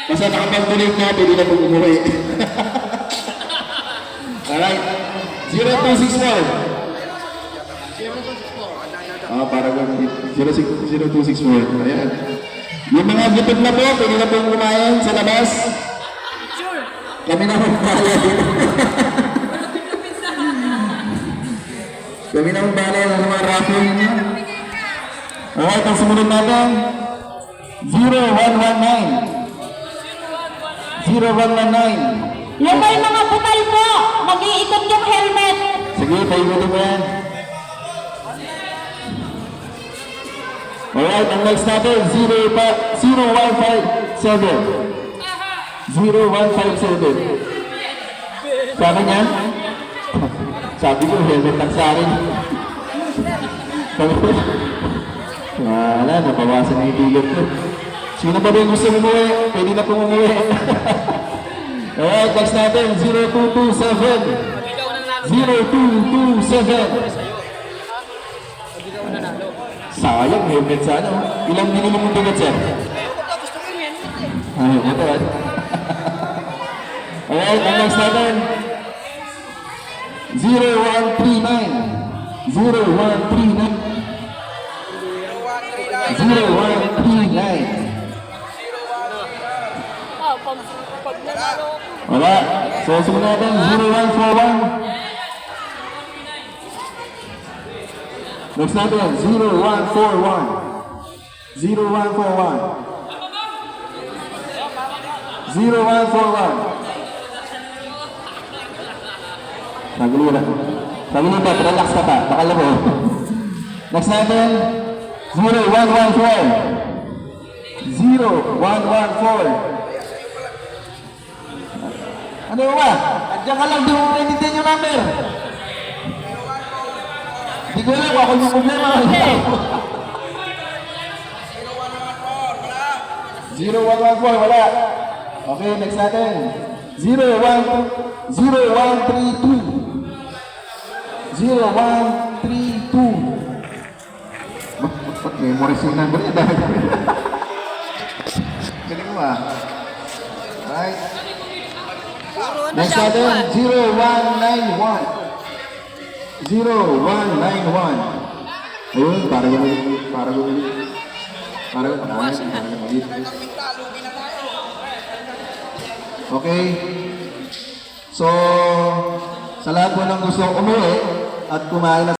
Basta nakapag-donate na, pwede na pong umuwi. Alright. 0264. Para 0264. Ayan. Yung mga gipit na po, pwede na pong kumain sa labas. Kami na pong kaya dito. Kami na pong bala ng mga raffle niya. Alright, ang sumunod natin. 0119. 0119. Yung may mga butal po, mag-iikot yung helmet. Sige, paigutin mo yan. Alright, ang next natin, 0157. 0157. Sa akin yan? Sabi ko, helmet lang sa akin. Wala, nabawasan na yung bigot ko. Sino ba rin gusto umuwi? Pwede na pong umuwi. Alright, next natin, 0227. 0227. Sayang, helmet sa ano. Ilang minimum mong bigat, sir? Ayaw mo ito, alright, ang next natin, 0139. 0139. 0139. Wala. So, sumunod natin, 0141. Next natin, 0141. 0141. 0141. Naguluhan. Naguluhan pa, relax ka pa. Bakal mo. Next natin, 0114. 0114. Ano ba? Andiyan ka lang, di mo pinitin yung number. Hindi ko alam, ako yung problema. 0114, wala. Okay, next natin. 0132. 0132. Ba't memories yung number niya dahil? Galing mo ah. Right. Next natin, 0191. 0191. Ayun, para gumili. Okay. So, sa lahat po ng gusto umuwi at kumain na